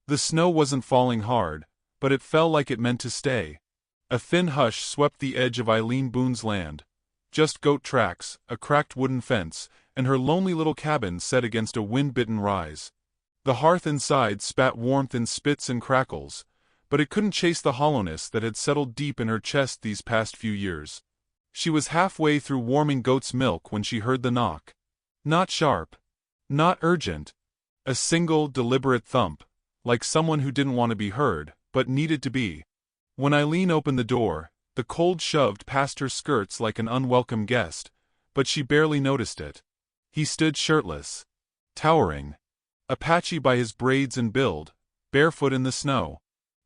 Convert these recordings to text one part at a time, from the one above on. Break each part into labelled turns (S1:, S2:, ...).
S1: The snow wasn't falling hard, but it fell like it meant to stay. A thin hush swept the edge of Eileen Boone's land. Just goat tracks, a cracked wooden fence, and her lonely little cabin set against a wind-bitten rise. The hearth inside spat warmth in spits and crackles, but it couldn't chase the hollowness that had settled deep in her chest these past few years. She was halfway through warming goat's milk when she heard the knock. Not sharp. Not urgent. A single, deliberate thump, like someone who didn't want to be heard, but needed to be. When Eileen opened the door, the cold shoved past her skirts like an unwelcome guest, but she barely noticed it. He stood shirtless. Towering. Apache by his braids and build, barefoot in the snow.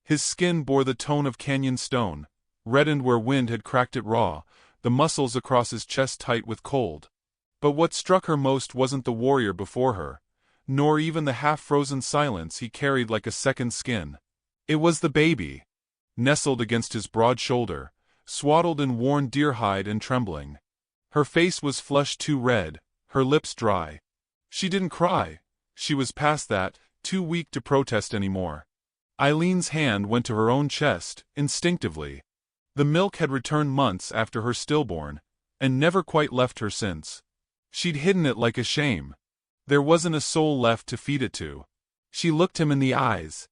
S1: His skin bore the tone of canyon stone, reddened where wind had cracked it raw, the muscles across his chest tight with cold. But what struck her most wasn't the warrior before her, nor even the half-frozen silence he carried like a second skin. It was the baby, nestled against his broad shoulder, swaddled in worn deer hide and trembling. Her face was flushed too red, her lips dry. She didn't cry. She was past that, too weak to protest anymore. Eileen's hand went to her own chest, instinctively. The milk had returned months after her stillborn, and never quite left her since. She'd hidden it like a shame. There wasn't a soul left to feed it to. She looked him in the eyes.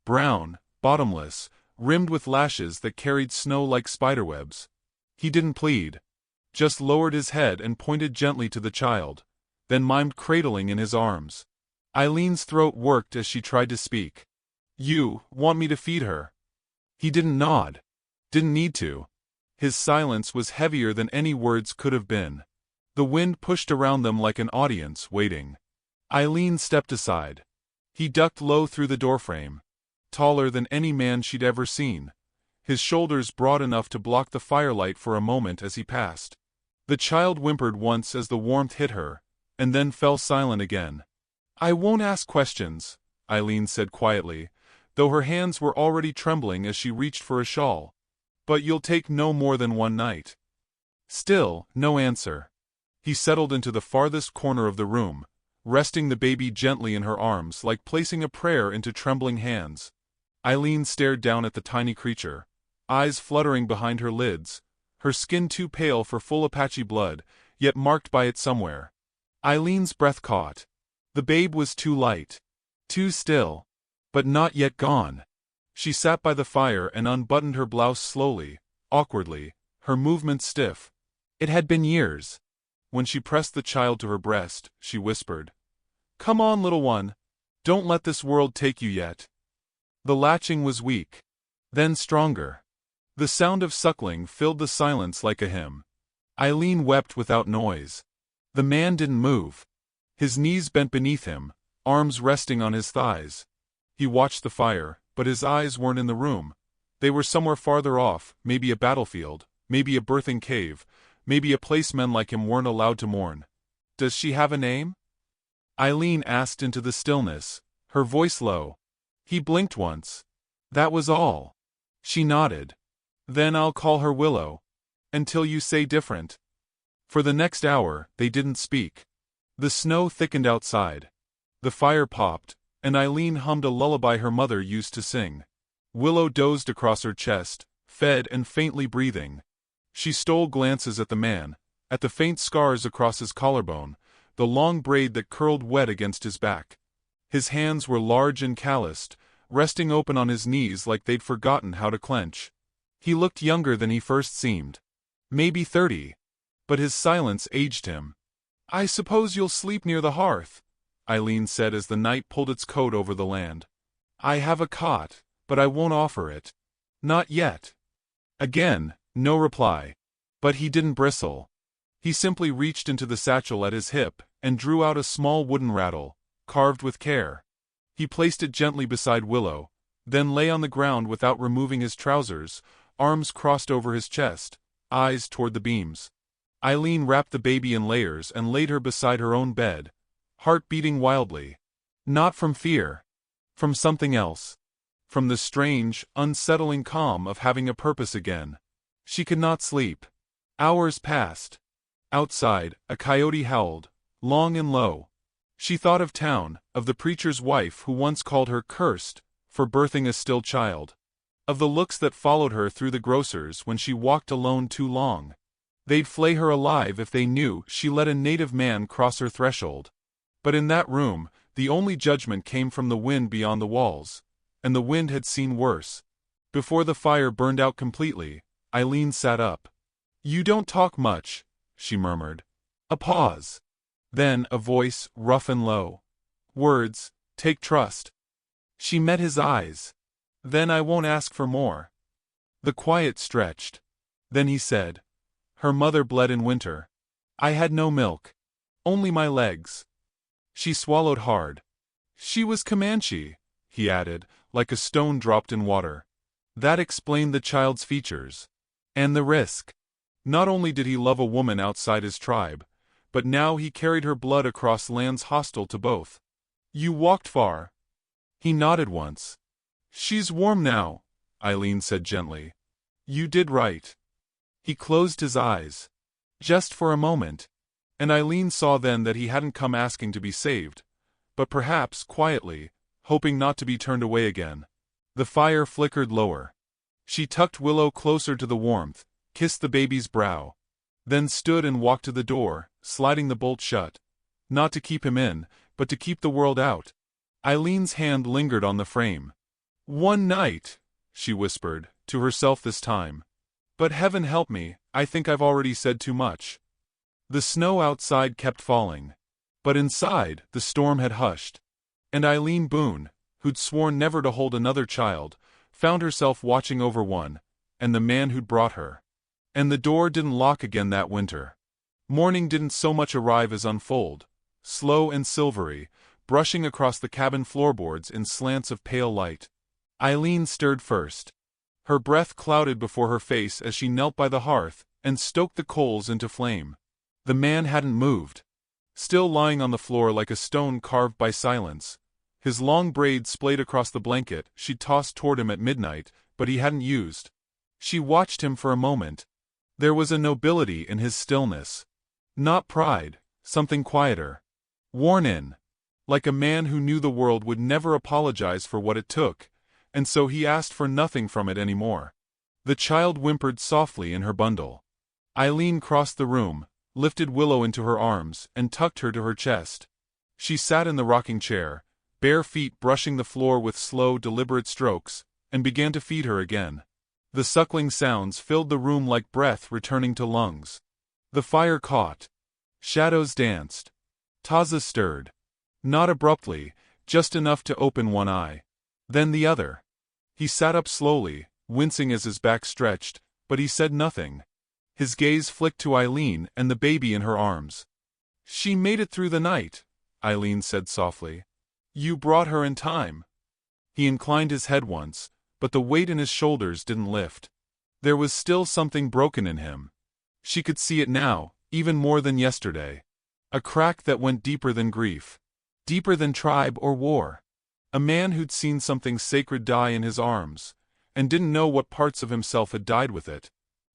S1: Brown, bottomless, rimmed with lashes that carried snow like spiderwebs. He didn't plead. Just lowered his head and pointed gently to the child, then mimed cradling in his arms. Eileen's throat worked as she tried to speak. "You want me to feed her?" He didn't nod. Didn't need to. His silence was heavier than any words could have been. The wind pushed around them like an audience, waiting. Eileen stepped aside. He ducked low through the doorframe. Taller than any man she'd ever seen. His shoulders broad enough to block the firelight for a moment as he passed. The child whimpered once as the warmth hit her, and then fell silent again. "I won't ask questions," Eileen said quietly, though her hands were already trembling as she reached for a shawl. "But you'll take no more than one night." Still, no answer. He settled into the farthest corner of the room, resting the baby gently in her arms like placing a prayer into trembling hands. Eileen stared down at the tiny creature, eyes fluttering behind her lids, her skin too pale for full Apache blood, yet marked by it somewhere. Eileen's breath caught. The babe was too light. Too still. But not yet gone. She sat by the fire and unbuttoned her blouse slowly, awkwardly, her movements stiff. It had been years. When she pressed the child to her breast, she whispered, "Come on, little one. Don't let this world take you yet." The latching was weak. Then stronger. The sound of suckling filled the silence like a hymn. Eileen wept without noise. The man didn't move. His knees bent beneath him, arms resting on his thighs. He watched the fire, but his eyes weren't in the room. They were somewhere farther off, maybe a battlefield, maybe a birthing cave, maybe a place men like him weren't allowed to mourn. "Does she have a name?" Eileen asked into the stillness, her voice low. He blinked once. That was all. She nodded. "Then I'll call her Willow. Until you say different." For the next hour, they didn't speak. The snow thickened outside. The fire popped, and Eileen hummed a lullaby her mother used to sing. Willow dozed across her chest, fed and faintly breathing. She stole glances at the man, at the faint scars across his collarbone, the long braid that curled wet against his back. His hands were large and calloused, resting open on his knees like they'd forgotten how to clench. He looked younger than he first seemed. Maybe 30. But his silence aged him. "I suppose you'll sleep near the hearth," Eileen said as the night pulled its coat over the land. "I have a cot, but I won't offer it. Not yet." Again, no reply. But he didn't bristle. He simply reached into the satchel at his hip and drew out a small wooden rattle, carved with care. He placed it gently beside Willow, then lay on the ground without removing his trousers, arms crossed over his chest, eyes toward the beams. Eileen wrapped the baby in layers and laid her beside her own bed, heart beating wildly. Not from fear. From something else. From the strange, unsettling calm of having a purpose again. She could not sleep. Hours passed. Outside, a coyote howled, long and low. She thought of town, of the preacher's wife who once called her cursed, for birthing a still child. Of the looks that followed her through the grocer's when she walked alone too long. They'd flay her alive if they knew she let a native man cross her threshold. But in that room, the only judgment came from the wind beyond the walls, and the wind had seen worse. Before the fire burned out completely, Eileen sat up. "You don't talk much," she murmured. A pause. Then a voice, rough and low. Words, "Take trust." She met his eyes. "Then I won't ask for more." The quiet stretched. Then he said, "Her mother bled in winter. I had no milk. Only my legs." She swallowed hard. "She was Comanche," he added, like a stone dropped in water. That explained the child's features. And the risk. Not only did he love a woman outside his tribe, but now he carried her blood across lands hostile to both. "You walked far." He nodded once. "She's warm now," Eileen said gently. "You did right." He closed his eyes. Just for a moment. And Eileen saw then that he hadn't come asking to be saved, but perhaps quietly, hoping not to be turned away again. The fire flickered lower. She tucked Willow closer to the warmth, kissed the baby's brow, then stood and walked to the door, sliding the bolt shut. Not to keep him in, but to keep the world out. Eileen's hand lingered on the frame. "One night," she whispered, to herself this time. "But heaven help me, I think I've already said too much." The snow outside kept falling. But inside, the storm had hushed. And Eileen Boone, who'd sworn never to hold another child, found herself watching over one, and the man who'd brought her. And the door didn't lock again that winter. Morning didn't so much arrive as unfold, slow and silvery, brushing across the cabin floorboards in slants of pale light. Eileen stirred first. Her breath clouded before her face as she knelt by the hearth and stoked the coals into flame. The man hadn't moved. Still lying on the floor like a stone carved by silence. His long braids splayed across the blanket she'd tossed toward him at midnight, but he hadn't used. She watched him for a moment. There was a nobility in his stillness. Not pride, something quieter. Worn in. Like a man who knew the world would never apologize for what it took, and so he asked for nothing from it anymore. The child whimpered softly in her bundle. Eileen crossed the room, lifted Willow into her arms, and tucked her to her chest. She sat in the rocking chair, bare feet brushing the floor with slow, deliberate strokes, and began to feed her again. The suckling sounds filled the room like breath returning to lungs. The fire caught. Shadows danced. Taza stirred. Not abruptly, just enough to open one eye. Then the other. He sat up slowly, wincing as his back stretched, but he said nothing. His gaze flicked to Eileen and the baby in her arms. "She made it through the night," Eileen said softly. "You brought her in time." He inclined his head once, but the weight in his shoulders didn't lift. There was still something broken in him. She could see it now, even more than yesterday. A crack that went deeper than grief. Deeper than tribe or war. A man who'd seen something sacred die in his arms, and didn't know what parts of himself had died with it.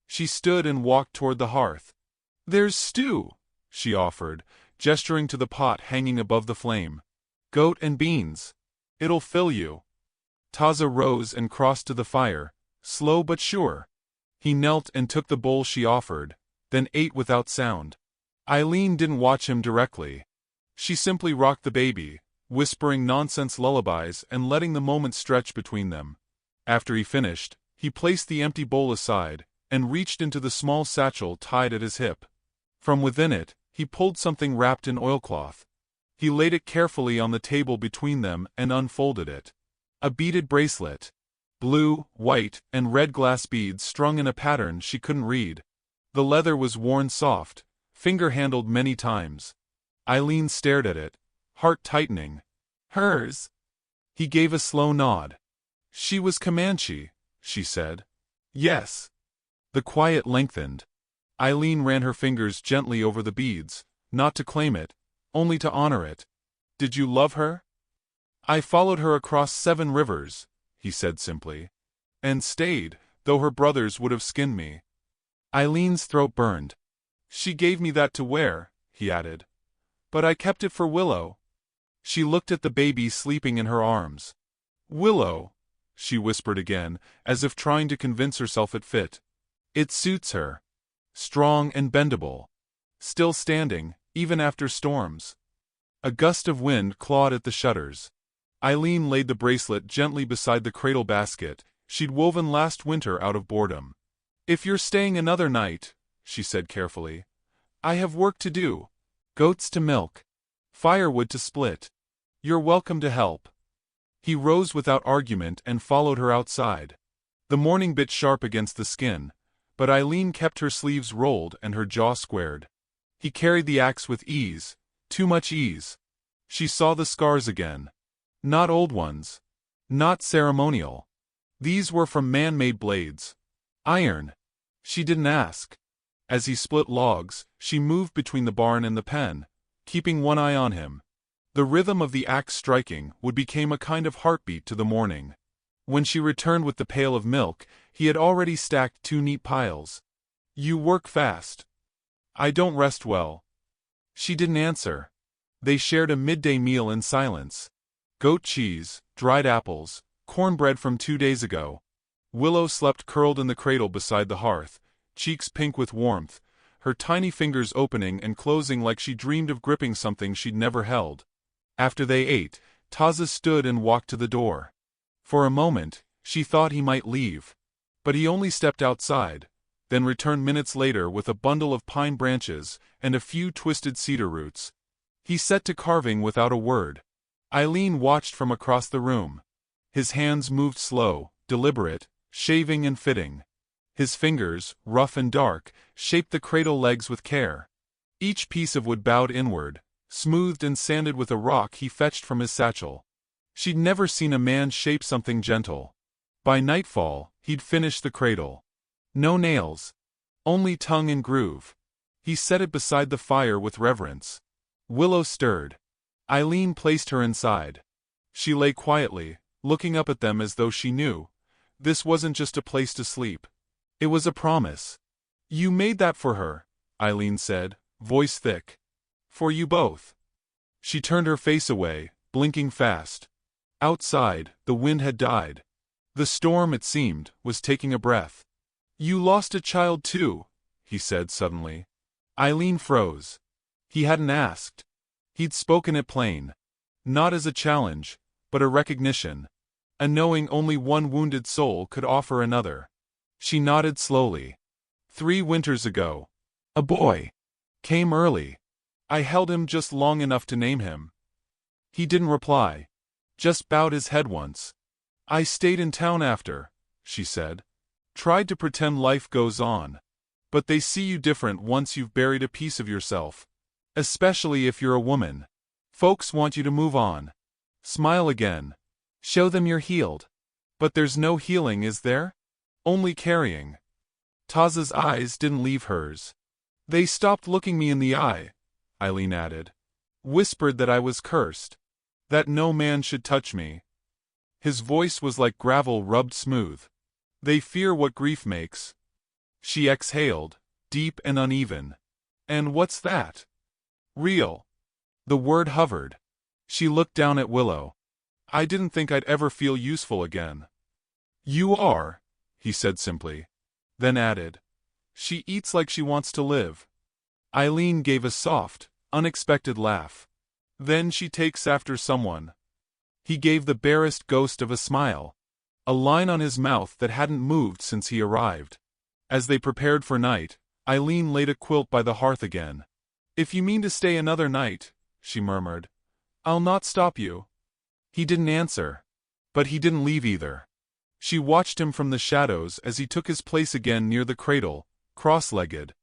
S1: She stood and walked toward the hearth. "There's stew," she offered, gesturing to the pot hanging above the flame. "Goat and beans. It'll fill you." Taza rose and crossed to the fire, slow but sure. He knelt and took the bowl she offered, then ate without sound. Eileen didn't watch him directly. She simply rocked the baby, whispering nonsense lullabies and letting the moment stretch between them. After he finished, he placed the empty bowl aside, and reached into the small satchel tied at his hip. From within it, he pulled something wrapped in oilcloth. He laid it carefully on the table between them and unfolded it. A beaded bracelet. Blue, white, and red glass beads strung in a pattern she couldn't read. The leather was worn soft, finger-handled many times. Eileen stared at it, heart tightening. "Hers?" He gave a slow nod. "She was Comanche," she said. "Yes." The quiet lengthened. Eileen ran her fingers gently over the beads, not to claim it, only to honor it. "Did you love her?" "I followed her across 7 rivers," he said simply. "And stayed, though her brothers would have skinned me." Eileen's throat burned. "She gave me that to wear," he added. "But I kept it for Willow." She looked at the baby sleeping in her arms. Willow, she whispered again, as if trying to convince herself it fit. It suits her. Strong and bendable. Still standing, even after storms. A gust of wind clawed at the shutters. Eileen laid the bracelet gently beside the cradle basket she'd woven last winter out of boredom. If you're staying another night, she said carefully, I have work to do. Goats to milk. Firewood to split. You're welcome to help. He rose without argument and followed her outside. The morning bit sharp against the skin, but Eileen kept her sleeves rolled and her jaw squared. He carried the axe with ease, too much ease. She saw the scars again. Not old ones. Not ceremonial. These were from man-made blades. Iron. She didn't ask. As he split logs, she moved between the barn and the pen, keeping one eye on him. The rhythm of the axe striking would become a kind of heartbeat to the morning. When she returned with the pail of milk, he had already stacked 2 neat piles. You work fast. I don't rest well. She didn't answer. They shared a midday meal in silence. Goat cheese, dried apples, cornbread from 2 days ago. Willow slept curled in the cradle beside the hearth, cheeks pink with warmth, her tiny fingers opening and closing like she dreamed of gripping something she'd never held. After they ate, Taza stood and walked to the door. For a moment, she thought he might leave. But he only stepped outside, then returned minutes later with a bundle of pine branches and a few twisted cedar roots. He set to carving without a word. Eileen watched from across the room. His hands moved slow, deliberate, shaving and fitting. His fingers, rough and dark, shaped the cradle legs with care. Each piece of wood bowed inward, smoothed and sanded with a rock he fetched from his satchel. She'd never seen a man shape something gentle. By nightfall, he'd finished the cradle. No nails. Only tongue and groove. He set it beside the fire with reverence. Willow stirred. Eileen placed her inside. She lay quietly, looking up at them as though she knew. This wasn't just a place to sleep. It was a promise. You made that for her, Eileen said, voice thick. For you both. She turned her face away, blinking fast. Outside, the wind had died. The storm, it seemed, was taking a breath. You lost a child too, he said suddenly. Eileen froze. He hadn't asked. He'd spoken it plain. Not as a challenge, but a recognition. A knowing only one wounded soul could offer another. She nodded slowly. 3 winters ago. A boy. Came early. I held him just long enough to name him. He didn't reply. Just bowed his head once. I stayed in town after, she said. Tried to pretend life goes on. But they see you different once you've buried a piece of yourself. Especially if you're a woman. Folks want you to move on. Smile again. Show them you're healed. But there's no healing, is there? Only carrying. Taza's eyes didn't leave hers. They stopped looking me in the eye, Eileen added. Whispered that I was cursed. That no man should touch me. His voice was like gravel rubbed smooth. They fear what grief makes. She exhaled, deep and uneven. And what's that? Real. The word hovered. She looked down at Willow. I didn't think I'd ever feel useful again. You are, he said simply. Then added, she eats like she wants to live. Eileen gave a soft, unexpected laugh. Then she takes after someone. He gave the barest ghost of a smile. A line on his mouth that hadn't moved since he arrived. As they prepared for night, Eileen laid a quilt by the hearth again. If you mean to stay another night, she murmured, I'll not stop you. He didn't answer. But he didn't leave either. She watched him from the shadows as he took his place again near the cradle, cross-legged.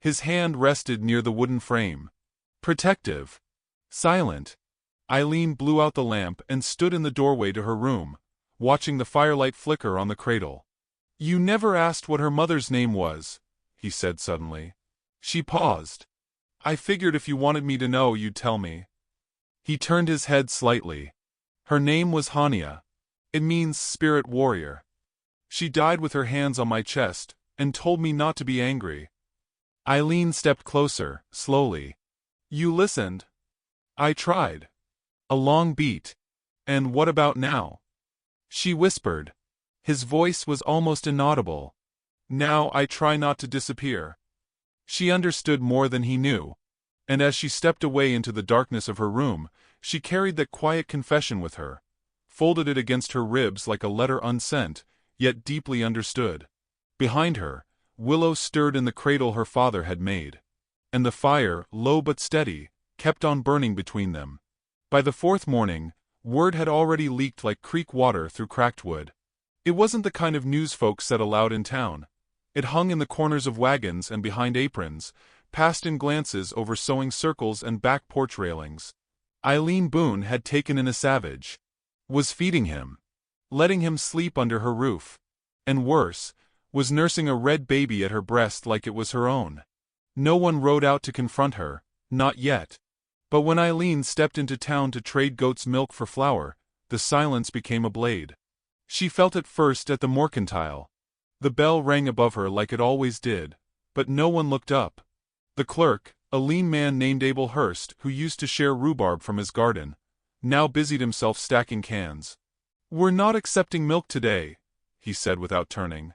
S1: His hand rested near the wooden frame. Protective. Silent. Eileen blew out the lamp and stood in the doorway to her room, watching the firelight flicker on the cradle. You never asked what her mother's name was, he said suddenly. She paused. I figured if you wanted me to know you'd tell me. He turned his head slightly. Her name was Hania. It means spirit warrior. She died with her hands on my chest, and told me not to be angry. Eileen stepped closer, slowly. You listened. I tried. A long beat. And what about now? She whispered. His voice was almost inaudible. Now I try not to disappear. She understood more than he knew, and as she stepped away into the darkness of her room, she carried that quiet confession with her, folded it against her ribs like a letter unsent, yet deeply understood. Behind her, Willow stirred in the cradle her father had made, and the fire, low but steady, kept on burning between them. By the fourth morning, word had already leaked like creek water through cracked wood. It wasn't the kind of news folks said aloud in town. It hung in the corners of wagons and behind aprons, passed in glances over sewing circles and back porch railings. Eileen Boone had taken in a savage. Was feeding him. Letting him sleep under her roof. And worse, was nursing a red baby at her breast like it was her own. No one rode out to confront her, not yet. But when Eileen stepped into town to trade goat's milk for flour, the silence became a blade. She felt it first at the mercantile. The bell rang above her like it always did, but no one looked up. The clerk, a lean man named Abel Hurst who used to share rhubarb from his garden, now busied himself stacking cans. "We're not accepting milk today," he said without turning.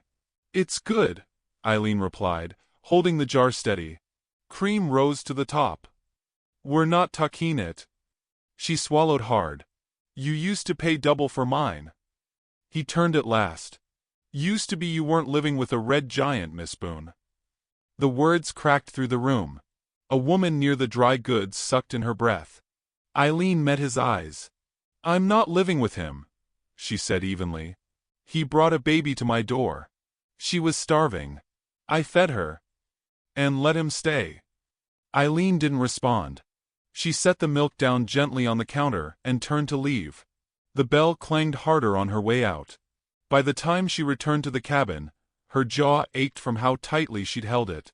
S1: "It's good," Eileen replied, holding the jar steady. Cream rose to the top. "We're not talking it." She swallowed hard. "You used to pay double for mine." He turned at last. "Used to be you weren't living with a red giant, Miss Boone." The words cracked through the room. A woman near the dry goods sucked in her breath. Eileen met his eyes. "I'm not living with him," she said evenly. "He brought a baby to my door. She was starving. I fed her. And let him stay." Eileen didn't respond. She set the milk down gently on the counter and turned to leave. The bell clanged harder on her way out. By the time she returned to the cabin, her jaw ached from how tightly she'd held it.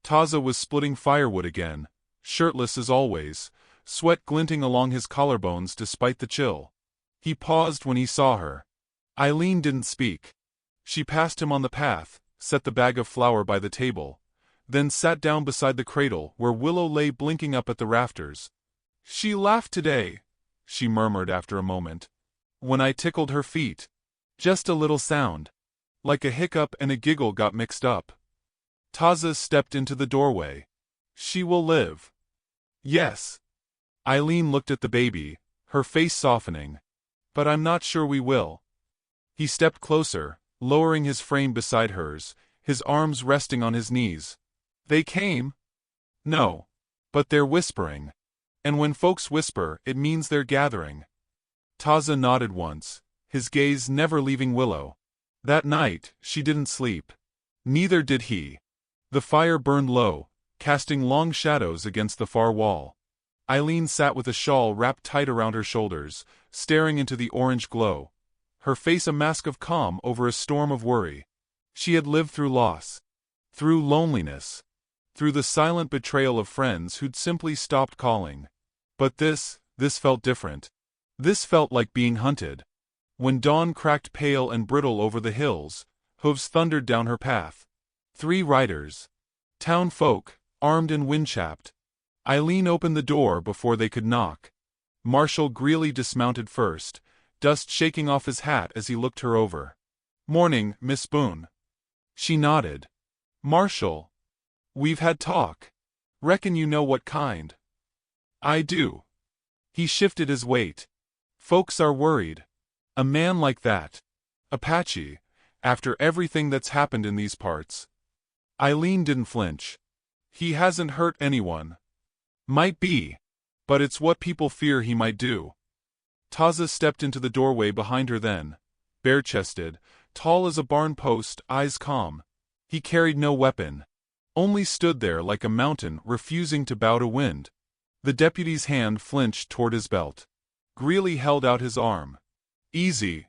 S1: Taza was splitting firewood again, shirtless as always, sweat glinting along his collarbones despite the chill. He paused when he saw her. Eileen didn't speak. She passed him on the path, set the bag of flour by the table, then sat down beside the cradle where Willow lay blinking up at the rafters. "She laughed today," she murmured after a moment. "When I tickled her feet. Just a little sound. Like a hiccup and a giggle got mixed up." Taza stepped into the doorway. "She will live." "Yes." Eileen looked at the baby, her face softening. "But I'm not sure we will." He stepped closer, lowering his frame beside hers, his arms resting on his knees. "They came?" "No. But they're whispering. And when folks whisper, it means they're gathering." Taza nodded once, his gaze never leaving Willow. That night, she didn't sleep. Neither did he. The fire burned low, casting long shadows against the far wall. Eileen sat with a shawl wrapped tight around her shoulders, staring into the orange glow, her face a mask of calm over a storm of worry. She had lived through loss, through loneliness, through the silent betrayal of friends who'd simply stopped calling. But this felt different. This felt like being hunted. When dawn cracked pale and brittle over the hills, hooves thundered down her path. 3 riders. Town folk, armed and wind-chapped. Eileen opened the door before they could knock. Marshal Greeley dismounted first, dust shaking off his hat as he looked her over. "Morning, Miss Boone." She nodded. "Marshal. We've had talk. Reckon you know what kind." "I do." He shifted his weight. "Folks are worried. A man like that. Apache, after everything that's happened in these parts." Eileen didn't flinch. "He hasn't hurt anyone." "Might be. But it's what people fear he might do." Taza stepped into the doorway behind her then, bare-chested, tall as a barn post, eyes calm. He carried no weapon. Only stood there like a mountain refusing to bow to wind. The deputy's hand flinched toward his belt. Greeley held out his arm. "Easy.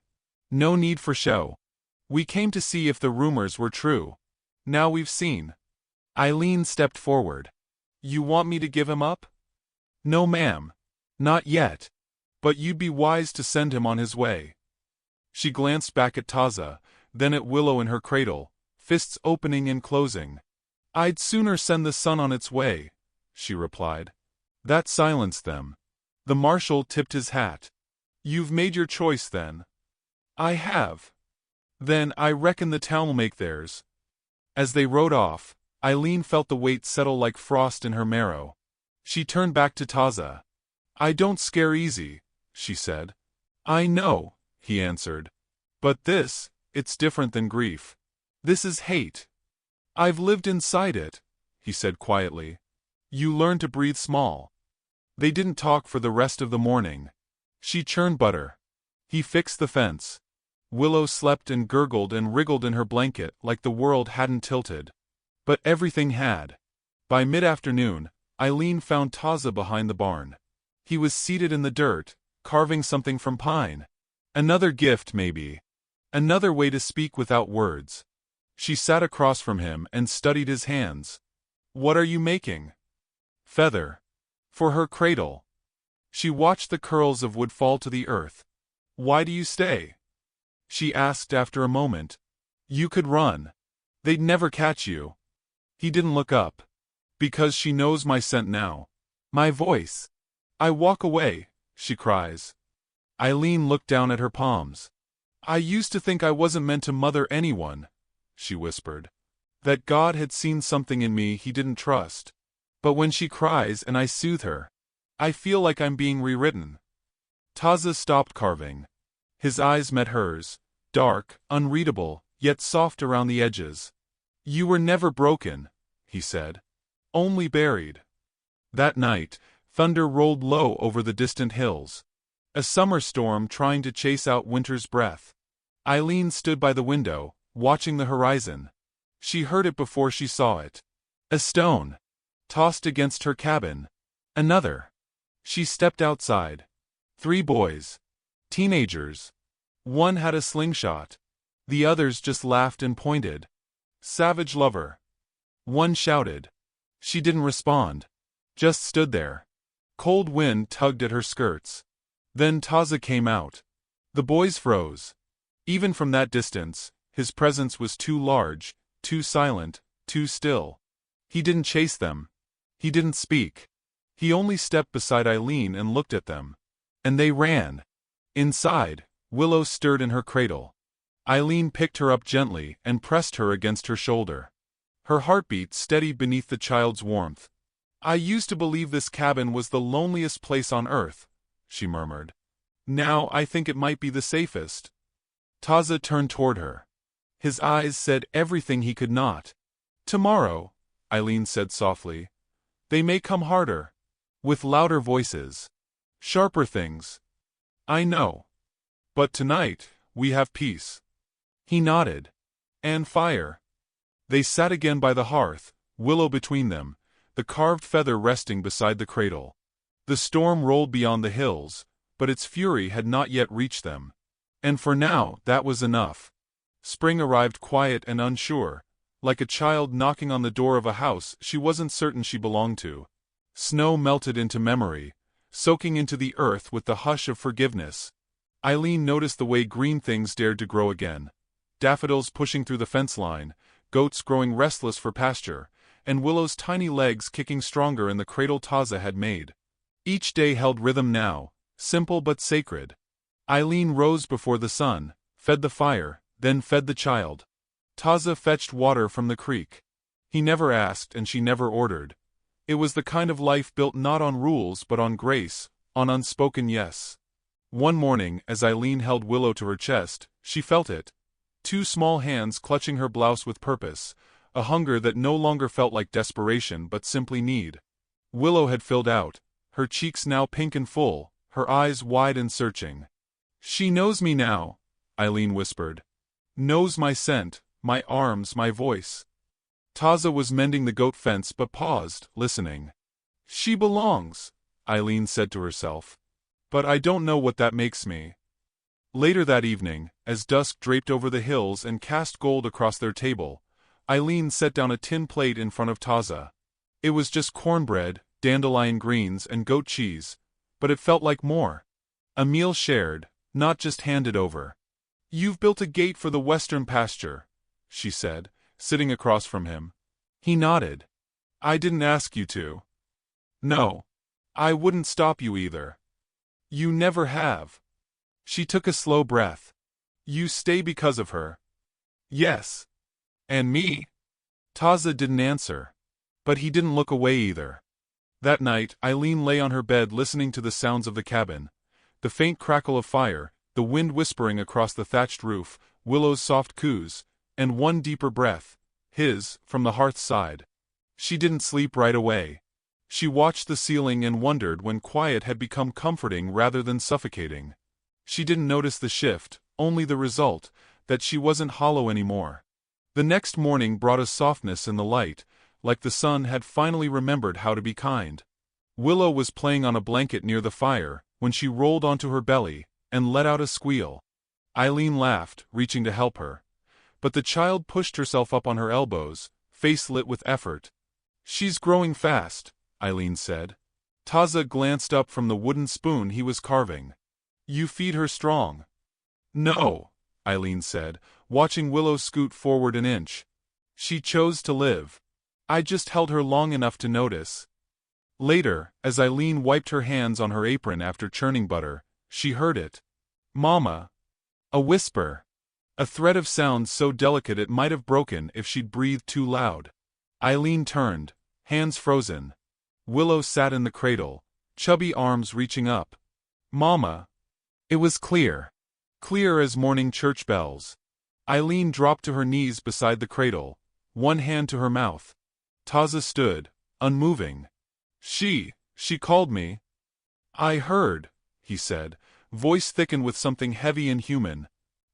S1: No need for show. We came to see if the rumors were true. Now we've seen." Eileen stepped forward. "You want me to give him up?" "No, ma'am. Not yet. But you'd be wise to send him on his way." She glanced back at Taza, then at Willow in her cradle, fists opening and closing. "I'd sooner send the sun on its way," she replied. That silenced them. The marshal tipped his hat. "You've made your choice then." I have. Then I reckon the town'll make theirs. As they rode off, Eileen felt the weight settle like frost in her marrow. She turned back to Taza. I don't scare easy, she said. I know, he answered. But this, it's different than grief. This is hate. I've lived inside it, he said quietly. You learn to breathe small. They didn't talk for the rest of the morning. She churned butter. He fixed the fence. Willow slept and gurgled and wriggled in her blanket like the world hadn't tilted. But everything had. By mid-afternoon, Eileen found Taza behind the barn. He was seated in the dirt, carving something from pine. Another gift, maybe. Another way to speak without words. She sat across from him and studied his hands. What are you making? Feather. For her cradle. She watched the curls of wood fall to the earth. Why do you stay? She asked after a moment. You could run. They'd never catch you. He didn't look up. Because she knows my scent now. My voice. I walk away, she cries. Eileen looked down at her palms. I used to think I wasn't meant to mother anyone, she whispered. That God had seen something in me he didn't trust. But when she cries and I soothe her, I feel like I'm being rewritten. Taza stopped carving. His eyes met hers, dark, unreadable, yet soft around the edges. You were never broken, he said. Only buried. That night, thunder rolled low over the distant hills. A summer storm trying to chase out winter's breath. Eileen stood by the window, watching the horizon. She heard it before she saw it. A stone. Tossed against her cabin. Another. She stepped outside. 3 boys. Teenagers. One had a slingshot. The others just laughed and pointed. Savage lover. One shouted. She didn't respond. Just stood there. Cold wind tugged at her skirts. Then Taza came out. The boys froze. Even from that distance, his presence was too large, too silent, too still. He didn't chase them. He didn't speak. He only stepped beside Eileen and looked at them. And they ran. Inside, Willow stirred in her cradle. Eileen picked her up gently and pressed her against her shoulder. Her heartbeat steadied beneath the child's warmth. I used to believe this cabin was the loneliest place on earth, she murmured. Now I think it might be the safest. Taza turned toward her. His eyes said everything he could not. Tomorrow, Eileen said softly. They may come harder. With louder voices. Sharper things. I know. But tonight, we have peace. He nodded. And fire. They sat again by the hearth, Willow between them, the carved feather resting beside the cradle. The storm rolled beyond the hills, but its fury had not yet reached them. And for now, that was enough. Spring arrived quiet and unsure, like a child knocking on the door of a house she wasn't certain she belonged to. Snow melted into memory, soaking into the earth with the hush of forgiveness. Eileen noticed the way green things dared to grow again. Daffodils pushing through the fence line, goats growing restless for pasture, and Willow's tiny legs kicking stronger in the cradle Taza had made. Each day held rhythm now, simple but sacred. Eileen rose before the sun, fed the fire, then fed the child. Taza fetched water from the creek. He never asked and she never ordered. It was the kind of life built not on rules but on grace, on unspoken yes. One morning, as Eileen held Willow to her chest, she felt it. 2 small hands clutching her blouse with purpose, a hunger that no longer felt like desperation but simply need. Willow had filled out, her cheeks now pink and full, her eyes wide and searching. She knows me now, Eileen whispered. Knows my scent, my arms, my voice. Taza was mending the goat fence but paused, listening. She belongs, Eileen said to herself. But I don't know what that makes me. Later that evening, as dusk draped over the hills and cast gold across their table, Eileen set down a tin plate in front of Taza. It was just cornbread, dandelion greens and goat cheese, but it felt like more. A meal shared, not just handed over. You've built a gate for the western pasture, she said, sitting across from him. He nodded. I didn't ask you to. No. I wouldn't stop you either. You never have. She took a slow breath. You stay because of her. Yes. And me? Taza didn't answer. But he didn't look away either. That night, Eileen lay on her bed listening to the sounds of the cabin. The faint crackle of fire, the wind whispering across the thatched roof, Willow's soft coos, and one deeper breath, his, from the hearth's side. She didn't sleep right away. She watched the ceiling and wondered when quiet had become comforting rather than suffocating. She didn't notice the shift, only the result, that she wasn't hollow anymore. The next morning brought a softness in the light, like the sun had finally remembered how to be kind. Willow was playing on a blanket near the fire when she rolled onto her belly and let out a squeal. Eileen laughed, reaching to help her. But the child pushed herself up on her elbows, face lit with effort. She's growing fast, Eileen said. Taza glanced up from the wooden spoon he was carving. You feed her strong. No, Eileen said, watching Willow scoot forward an inch. She chose to live. I just held her long enough to notice. Later, as Eileen wiped her hands on her apron after churning butter, she heard it. Mama. A whisper. A thread of sound so delicate it might have broken if she'd breathed too loud. Eileen turned, hands frozen. Willow sat in the cradle, chubby arms reaching up. Mama. It was clear. Clear as morning church bells. Eileen dropped to her knees beside the cradle, one hand to her mouth. Taza stood, unmoving. She called me. I heard, he said, voice thickened with something heavy and human.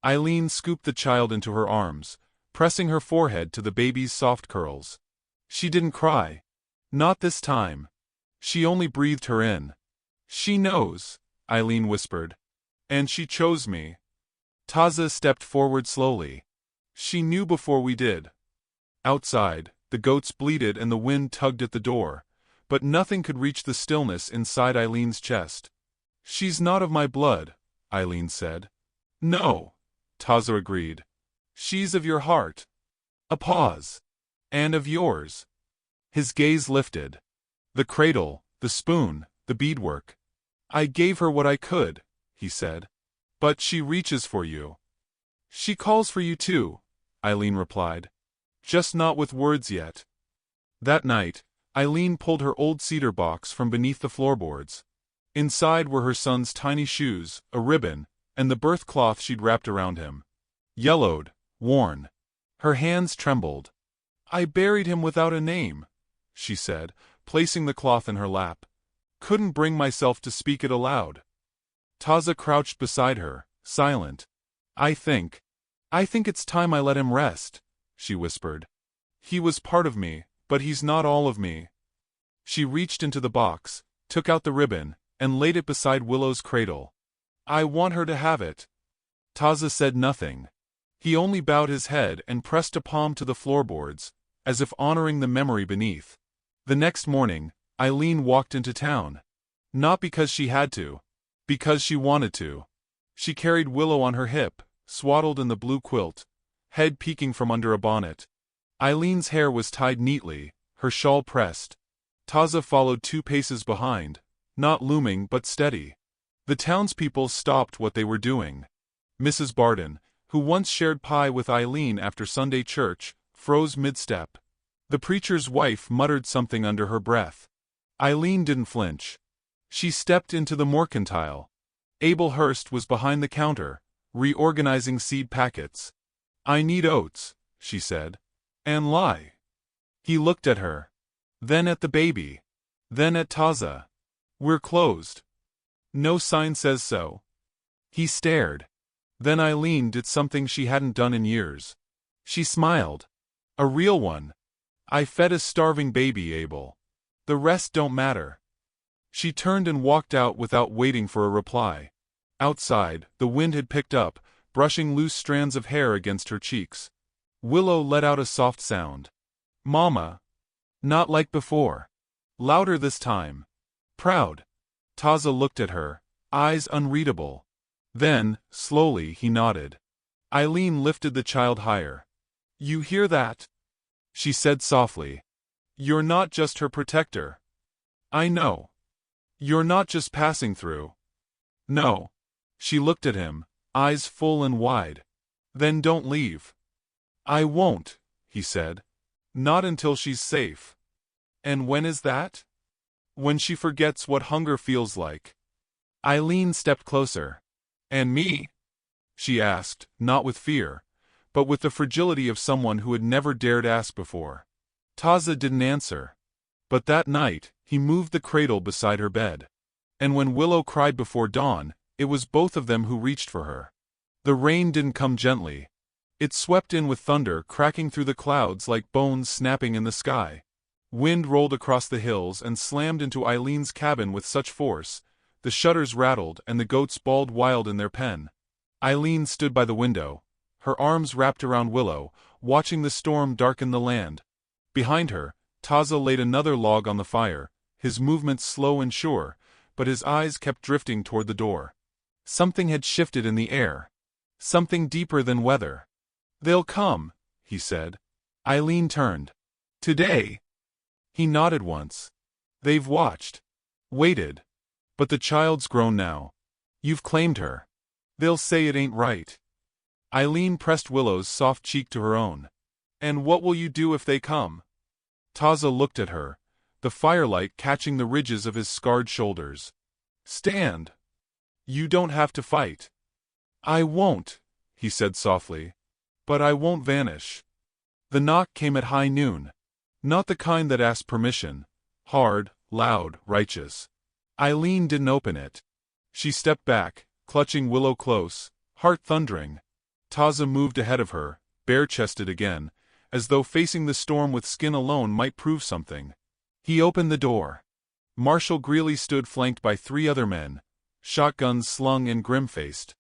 S1: Eileen scooped the child into her arms, pressing her forehead to the baby's soft curls. She didn't cry. Not this time. She only breathed her in. She knows, Eileen whispered. And she chose me. Taza stepped forward slowly. She knew before we did. Outside, the goats bleated and the wind tugged at the door, but nothing could reach the stillness inside Eileen's chest. She's not of my blood, Eileen said. No, Taza agreed. She's of your heart. A pause. And of yours. His gaze lifted. The cradle, the spoon, the beadwork. I gave her what I could, he said. But she reaches for you. She calls for you too, Eileen replied. Just not with words yet. That night, Eileen pulled her old cedar box from beneath the floorboards. Inside were her son's tiny shoes, a ribbon, and the birth cloth she'd wrapped around him. Yellowed, worn. Her hands trembled. I buried him without a name, she said, placing the cloth in her lap. Couldn't bring myself to speak it aloud. Taza crouched beside her, silent. I think it's time I let him rest, she whispered. He was part of me, but he's not all of me. She reached into the box, took out the ribbon, and laid it beside Willow's cradle. I want her to have it. Taza said nothing. He only bowed his head and pressed a palm to the floorboards, as if honoring the memory beneath. The next morning, Eileen walked into town. Not because she had to. Because she wanted to. She carried Willow on her hip, swaddled in the blue quilt, head peeking from under a bonnet. Eileen's hair was tied neatly, her shawl pressed. Taza followed 2 paces behind, not looming but steady. The townspeople stopped what they were doing. Mrs. Barden, who once shared pie with Eileen after Sunday church, froze mid-step. The preacher's wife muttered something under her breath. Eileen didn't flinch. She stepped into the mercantile. Abel Hurst was behind the counter, reorganizing seed packets. I need oats, she said. And lie. He looked at her. Then at the baby. Then at Taza. We're closed. No sign says so. He stared. Then Eileen did something she hadn't done in years. She smiled. A real one. I fed a starving baby, Abel. The rest don't matter. She turned and walked out without waiting for a reply. Outside, the wind had picked up, brushing loose strands of hair against her cheeks. Willow let out a soft sound. Mama. Not like before. Louder this time. Proud. Taza looked at her, eyes unreadable. Then, slowly, he nodded. Eileen lifted the child higher. You hear that? She said softly. You're not just her protector. I know. You're not just passing through. No. She looked at him, eyes full and wide. Then don't leave. I won't, he said. Not until she's safe. And when is that? When she forgets what hunger feels like. Eileen stepped closer. And me? She asked, not with fear, but with the fragility of someone who had never dared ask before. Taza didn't answer. But that night, he moved the cradle beside her bed. And when Willow cried before dawn, it was both of them who reached for her. The rain didn't come gently. It swept in with thunder cracking through the clouds like bones snapping in the sky. Wind rolled across the hills and slammed into Eileen's cabin with such force, the shutters rattled and the goats bawled wild in their pen. Eileen stood by the window, her arms wrapped around Willow, watching the storm darken the land. Behind her, Taza laid another log on the fire, his movements slow and sure, but his eyes kept drifting toward the door. Something had shifted in the air. Something deeper than weather. They'll come, he said. Eileen turned. Today? He nodded once. They've watched. Waited. But the child's grown now. You've claimed her. They'll say it ain't right. Eileen pressed Willow's soft cheek to her own. And what will you do if they come? Taza looked at her, the firelight catching the ridges of his scarred shoulders. Stand. You don't have to fight. I won't, he said softly. But I won't vanish. The knock came at high noon. Not the kind that asked permission. Hard, loud, righteous. Eileen didn't open it. She stepped back, clutching Willow close, heart thundering. Taza moved ahead of her, bare-chested again, as though facing the storm with skin alone might prove something. He opened the door. Marshal Greeley stood flanked by 3 other men, shotguns slung and grim-faced.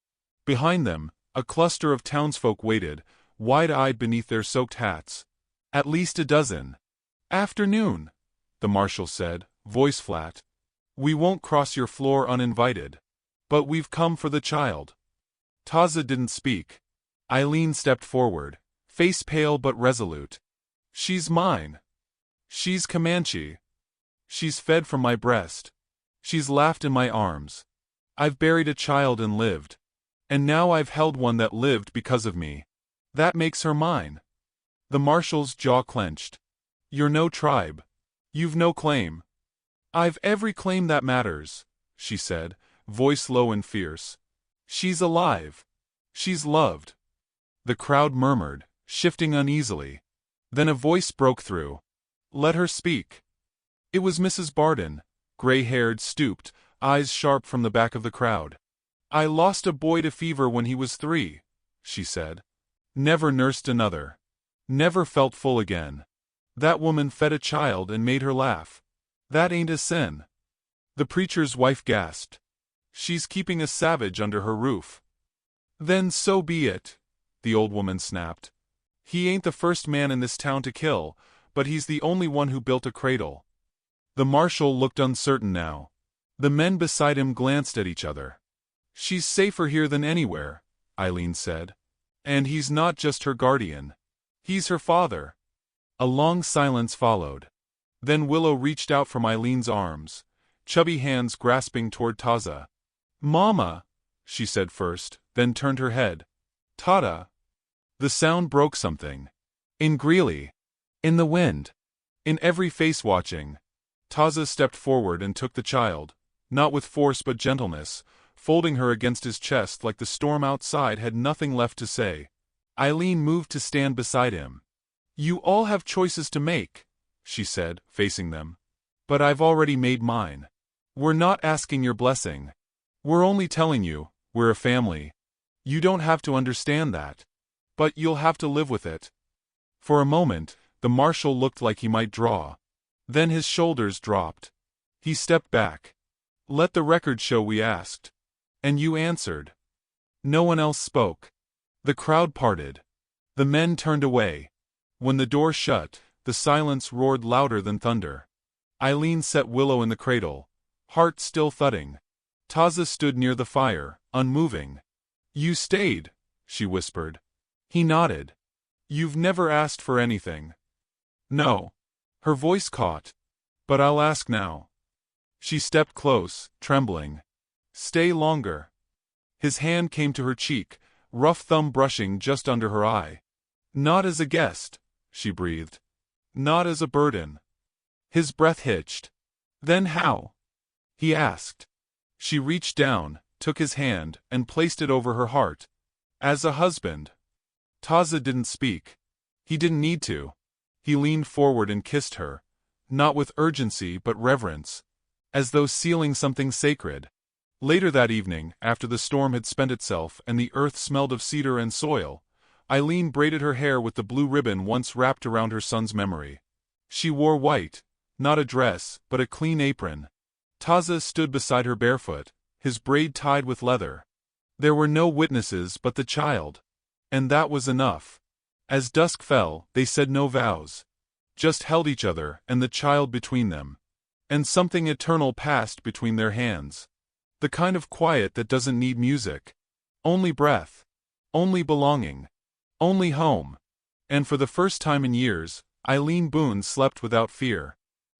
S1: Behind them, a cluster of townsfolk waited, wide-eyed beneath their soaked hats. At least a dozen. Afternoon, the marshal said, voice flat. We won't cross your floor uninvited. But we've come for the child. Taza didn't speak. Eileen stepped forward, face pale but resolute. She's mine. She's Comanche. She's fed from my breast. She's laughed in my arms. I've buried a child and lived. And now I've held one that lived because of me. That makes her mine. The marshal's jaw clenched. You're no tribe. You've no claim. I've every claim that matters, she said, voice low and fierce. She's alive. She's loved. The crowd murmured, shifting uneasily. Then a voice broke through. Let her speak. It was Mrs. Barden, gray-haired, stooped, eyes sharp from the back of the crowd. I lost a boy to fever when he was 3, she said. Never nursed another. Never felt full again. That woman fed a child and made her laugh. That ain't a sin. The preacher's wife gasped. She's keeping a savage under her roof. Then so be it, the old woman snapped. He ain't the first man in this town to kill, but he's the only one who built a cradle. The marshal looked uncertain now. The men beside him glanced at each other. She's safer here than anywhere, Eileen said. And he's not just her guardian. He's her father. A long silence followed. Then Willow reached out from Eileen's arms, chubby hands grasping toward Taza. Mama, she said first, then turned her head. Tata. The sound broke something. In Greeley. In the wind. In every face watching. Taza stepped forward and took the child, not with force but gentleness, folding her against his chest like the storm outside had nothing left to say. Eileen moved to stand beside him. You all have choices to make, she said, facing them. But I've already made mine. We're not asking your blessing. We're only telling you, we're a family. You don't have to understand that. But you'll have to live with it. For a moment, the marshal looked like he might draw. Then his shoulders dropped. He stepped back. Let the record show we asked. And you answered. No one else spoke. The crowd parted. The men turned away. When the door shut, the silence roared louder than thunder. Eileen set Willow in the cradle, heart still thudding. Taza stood near the fire, unmoving. You stayed, she whispered. He nodded. You've never asked for anything. No. Her voice caught. But I'll ask now. She stepped close, trembling. Stay longer. His hand came to her cheek, rough thumb brushing just under her eye. "Not as a guest," she breathed. "Not as a burden." His breath hitched. "Then how?" he asked. She reached down, took his hand, and placed it over her heart. "As a husband." Taza didn't speak. He didn't need to. He leaned forward and kissed her, not with urgency but reverence, as though sealing something sacred. Later that evening, after the storm had spent itself and the earth smelled of cedar and soil, Eileen braided her hair with the blue ribbon once wrapped around her son's memory. She wore white, not a dress, but a clean apron. Taza stood beside her barefoot, his braid tied with leather. There were no witnesses but the child. And that was enough. As dusk fell, they said no vows. Just held each other and the child between them. And something eternal passed between their hands. The kind of quiet that doesn't need music. Only breath. Only belonging. Only home. And for the first time in years, Eileen Boone slept without fear.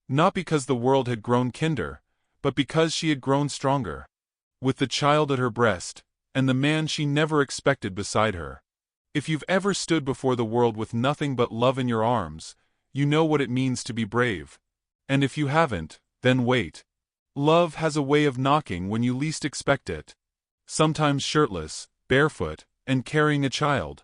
S1: Not because the world had grown kinder, but because she had grown stronger. With the child at her breast, and the man she never expected beside her. If you've ever stood before the world with nothing but love in your arms, you know what it means to be brave. And if you haven't, then wait. Love has a way of knocking when you least expect it. Sometimes shirtless, barefoot, and carrying a child.